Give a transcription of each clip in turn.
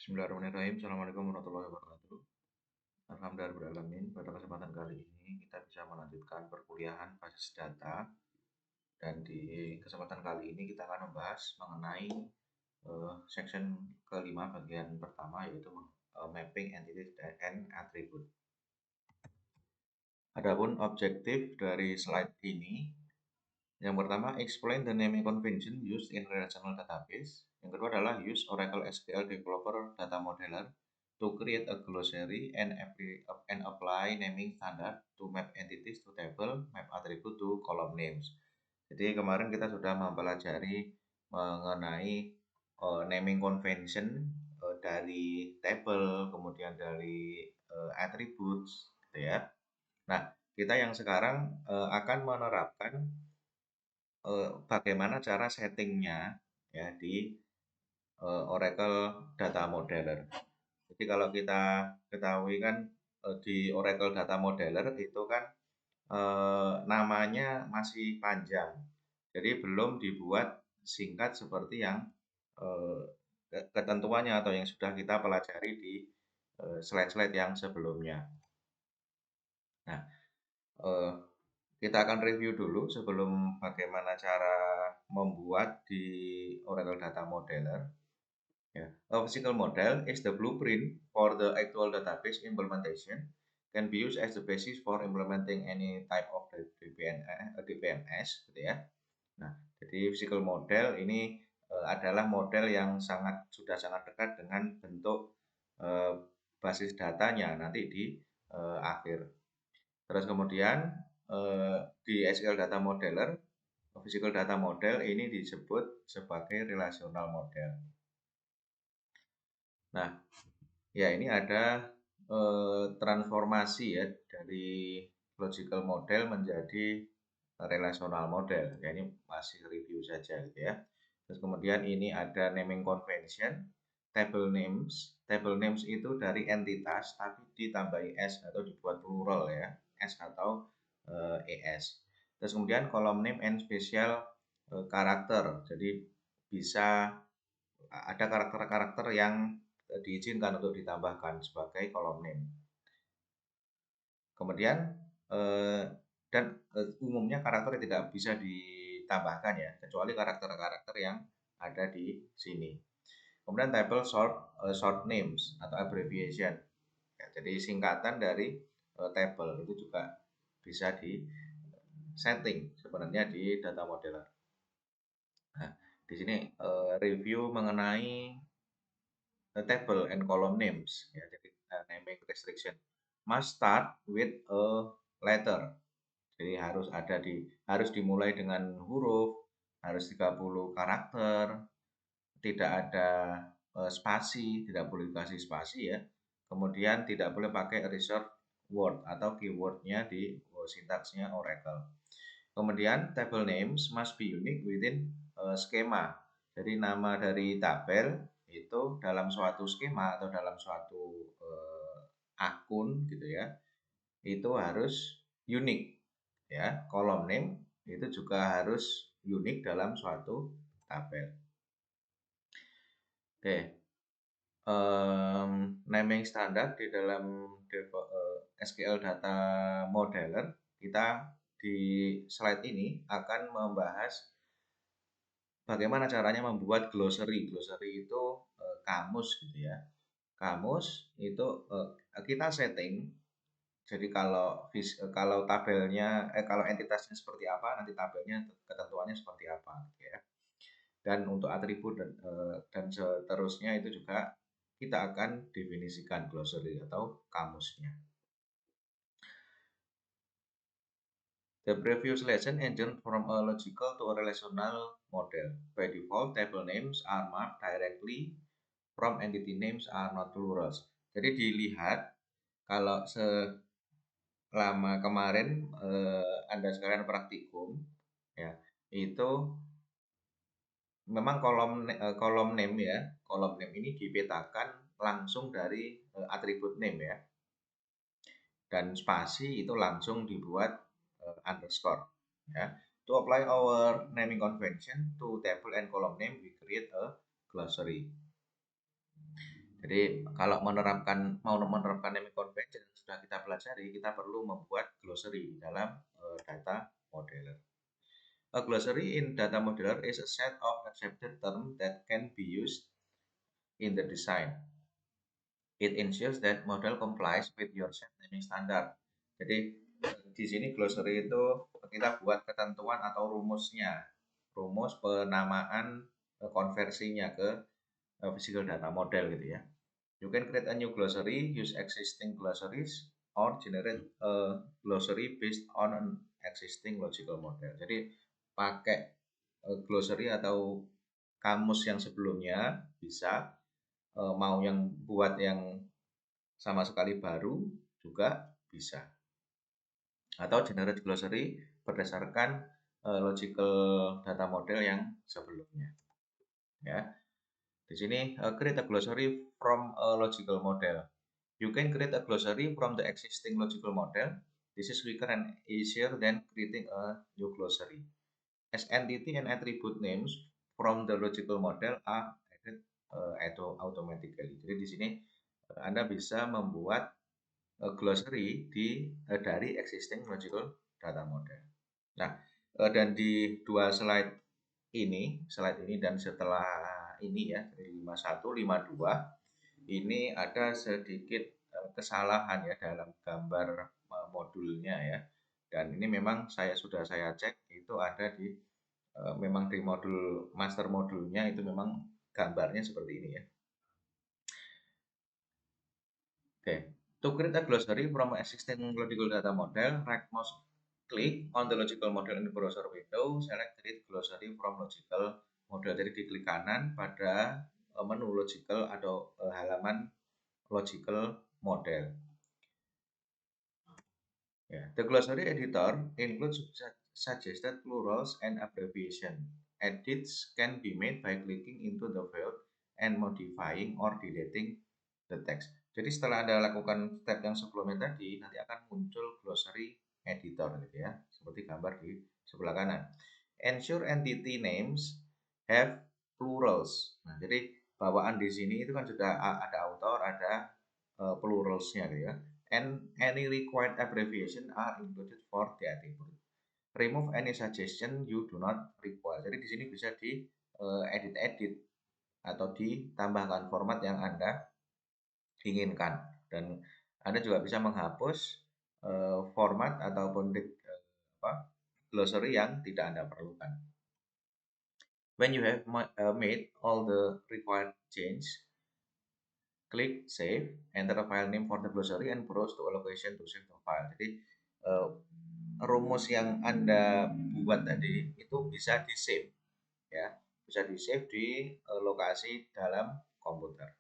Bismillahirrahmanirrahim. Assalamualaikum warahmatullahi wabarakatuh. Alhamdulillahirrahmanirrahim. Pada kesempatan kali ini kita bisa melanjutkan perkuliahan basis data, dan di kesempatan kali ini kita akan membahas mengenai section kelima bagian pertama, yaitu mapping entities and attribute. Adapun objektif dari slide ini, yang pertama, explain the naming convention used in relational database. Yang kedua adalah use Oracle SQL Developer Data Modeler to create a glossary and apply naming standard to map entities to table, map attribute to column names. Jadi kemarin kita sudah mempelajari mengenai naming convention dari table, kemudian dari attributes, gitu ya. Nah, kita yang sekarang akan menerapkan bagaimana cara settingnya ya di Oracle Data Modeler. Jadi kalau kita ketahui kan di Oracle Data Modeler itu kan namanya masih panjang. Jadi belum dibuat singkat seperti yang ketentuannya atau yang sudah kita pelajari di slide-slide yang sebelumnya. Nah, kita akan review dulu sebelum bagaimana cara membuat di Oracle Data Modeler. Yeah. A physical model is the blueprint for the actual database implementation, can be used as the basis for implementing any type of DBMS, gitu ya. Nah, jadi physical model ini adalah model yang sudah sangat dekat dengan bentuk basis datanya nanti di akhir. Terus kemudian di SQL Data Modeler, Physical Data Model ini disebut sebagai relational model. Nah, ya ini ada transformasi ya dari logical model menjadi relational model. Ya ini masih review saja gitu ya. Terus kemudian ini ada naming convention, table names. Table names itu dari entitas tapi ditambahi s atau dibuat plural ya, s atau es. Terus kemudian column name and special karakter. Jadi bisa ada karakter-karakter yang diizinkan untuk ditambahkan sebagai column name. Kemudian umumnya karakter tidak bisa ditambahkan ya, kecuali karakter-karakter yang ada di sini. Kemudian table short names atau abbreviation. Ya, jadi singkatan dari table itu juga bisa di setting sebenarnya di data modeler. Nah, di sini review mengenai table and column names ya, jadi naming restriction must start with a letter. Jadi harus dimulai dengan huruf, harus 30 karakter, tidak ada spasi, tidak boleh dikasih spasi ya. Kemudian tidak boleh pakai reserved word atau keywordnya di sintaksnya Oracle. Kemudian table names must be unique within schema. Jadi nama dari tabel itu dalam suatu skema atau dalam suatu akun gitu ya, itu harus unik ya. Column name itu juga harus unik dalam suatu tabel. Oke. Naming standar di dalam SQL Data Modeler, kita di slide ini akan membahas bagaimana caranya membuat glossary. Glossary itu kamus gitu ya. Kamus itu kita setting. Jadi kalau tabelnya kalau entitasnya seperti apa, nanti tabelnya ketentuannya seperti apa gitu ya. Dan untuk atribut dan seterusnya itu juga kita akan definisikan glossary atau kamusnya. The previous lesson engine from a logical to a relational model. By default, table names are mapped directly from entity names are not plurals. Jadi dilihat kalau selama kemarin Anda sekalian praktikum ya, itu memang kolom name ya, kolom name ini dipetakan langsung dari atribut name ya. Dan spasi itu langsung dibuat underscore ya. To apply our naming convention to table and column name, we create a glossary. Jadi kalau mau menerapkan naming convention yang sudah kita pelajari, kita perlu membuat glossary dalam data modeler. A glossary in data modeler is a set of accepted terms that can be used in the design. It ensures that model complies with your set naming standard. Jadi di sini glossary itu kita buat ketentuan atau rumus penamaan konversinya ke physical data model gitu ya. You can create a new glossary, use existing glossaries, or generate a glossary based on an existing logical model. Jadi pakai glossary atau kamus yang sebelumnya bisa, mau yang buat yang sama sekali baru juga bisa. Atau generate glossary berdasarkan logical data model yang sebelumnya. Ya. Di sini create a glossary from a logical model. You can create a glossary from the existing logical model. This is quicker and easier than creating a new glossary. As entity and attribute names from the logical model are added automatically. Jadi di sini Anda bisa membuat glossary dari existing logical data model. Nah, dan di dua slide ini dan setelah ini ya, dari 51, 52, ini ada sedikit kesalahan ya dalam gambar modulnya ya. Dan ini memang sudah saya cek itu ada di memang di modul master modulnya itu memang gambarnya seperti ini ya. Oke, to create a glossary from existing logical data model, right mouse click on the logical model in the browser window, select create glossary from logical model. Jadi diklik kanan pada menu logical atau halaman logical model. Yeah. The glossary editor includes suggested plurals and abbreviation. Edits can be made by clicking into the field and modifying or deleting the text. Jadi setelah Anda lakukan step yang sebelumnya tadi, nanti akan muncul glossary editor gitu ya, seperti gambar di sebelah kanan. Ensure entity names have plurals. Nah, jadi bawaan di sini itu kan sudah ada author, ada pluralsnya gitu ya. And any required abbreviation are included for the attribute. Remove any suggestion you do not require. Jadi di sini bisa di edit atau ditambahkan format yang Anda inginkan, dan Anda juga bisa menghapus format ataupun glossary yang tidak Anda perlukan. When you have made all the required change, klik save, enter a file name for the glossary and browse to a location to save the file. Jadi rumus yang Anda buat tadi itu bisa di save ya, bisa di save di lokasi dalam komputer.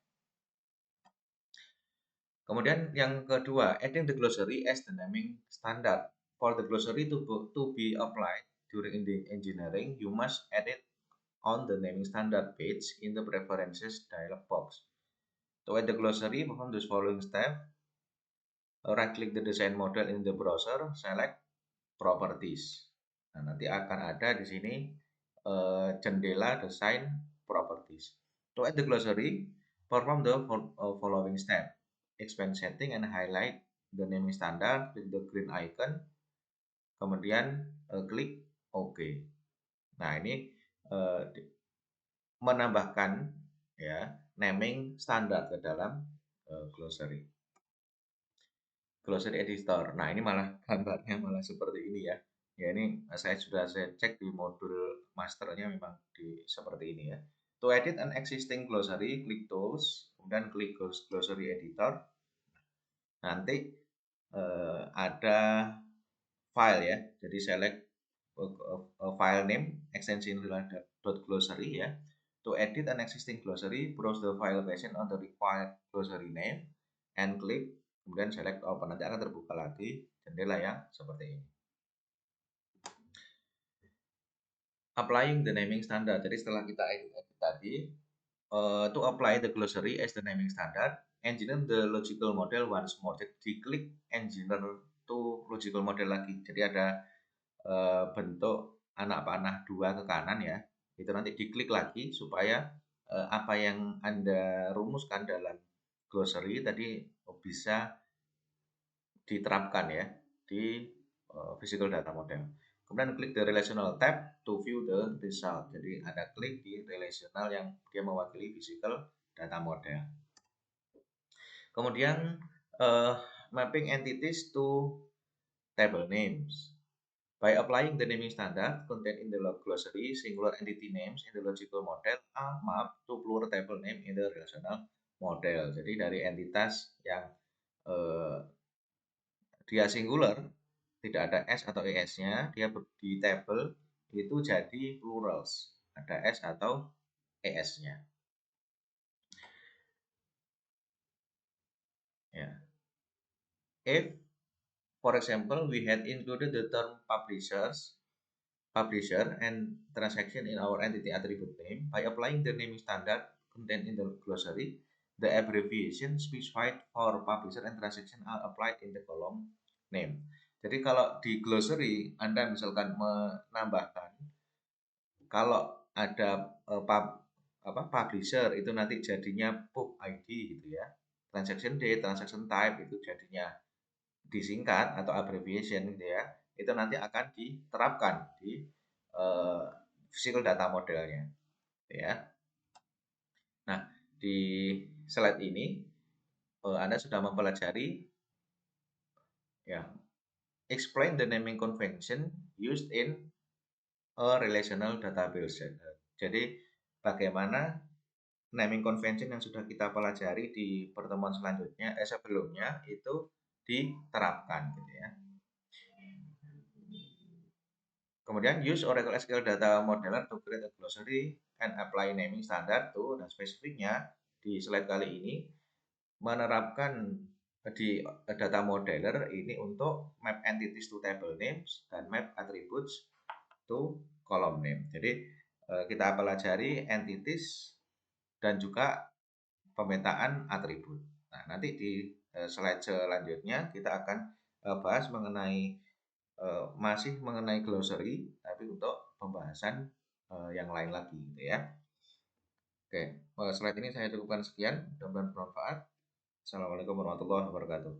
Kemudian yang kedua, adding the glossary as the naming standard. For the glossary to be applied during the engineering, you must add it on the naming standard page in the preferences dialog box. To add the glossary, perform this following step. Right-click the design model in the browser, select properties. Nah, nanti akan ada di sini jendela design properties. To add the glossary, perform the following step. Expand setting and highlight the naming standard with the green icon. Kemudian klik OK. Nah, ini menambahkan ya naming standar ke dalam glossary. Glossary editor. Nah, ini malah gambarnya malah seperti ini ya. Ya, ini saya cek di modul masternya memang seperti ini ya. To edit an existing glossary, klik tools, kemudian klik glossary editor. Nanti ada file ya. Jadi select file name extension .glossary ya. To edit an existing glossary, browse the file version on the required glossary name and klik, kemudian select open. Nanti akan terbuka lagi jendela yang seperti ini. Applying the naming standard. Jadi setelah kita edit tadi, to apply the glossary as the naming standard, engineer the logical model once more. Jadi diklik engineer to logical model lagi. Jadi ada bentuk anak panah 2 ke kanan ya. Itu nanti diklik lagi supaya apa yang Anda rumuskan dalam glossary tadi bisa diterapkan ya di physical data model. Kemudian klik the relational tab to view the result. Jadi ada klik di relational yang dia mewakili physical data model. Kemudian mapping entities to table names. By applying the naming standard contained in the glossary, singular entity names in the logical model are mapped to plural table name in the relational model. Jadi dari entitas yang dia singular, tidak ada S atau ES-nya, dia di table itu jadi plurals, ada S atau ES-nya. Ya. If, for example, we had included the term publisher and transaction in our entity attribute name by applying the naming standard contained in the glossary, the abbreviation specified for publisher and transaction are applied in the column name. Jadi kalau di glossary Anda misalkan menambahkan kalau ada publisher itu nanti jadinya pub ID gitu ya. Transaction date, transaction type itu jadinya disingkat atau abbreviation gitu ya. Itu nanti akan diterapkan di physical data modelnya ya. Nah, di slide ini Anda sudah mempelajari ya, explain the naming convention used in a relational database. Jadi bagaimana naming convention yang sudah kita pelajari di pertemuan selanjutnya sebelumnya itu diterapkan gitu ya. Kemudian use Oracle SQL Data Modeler to create a glossary and apply naming standard to. Nah, spesifiknya di slide kali ini menerapkan di data modeler ini untuk map entities to table names dan map attributes to column name. Jadi kita pelajari entities dan juga pemetaan atribut. Nah, nanti di slide selanjutnya kita akan bahas mengenai masih mengenai glossary, tapi untuk pembahasan yang lain lagi gitu ya. Oke, slide ini saya cukupkan sekian, mudah-mudahan bermanfaat. Assalamualaikum warahmatullahi wabarakatuh.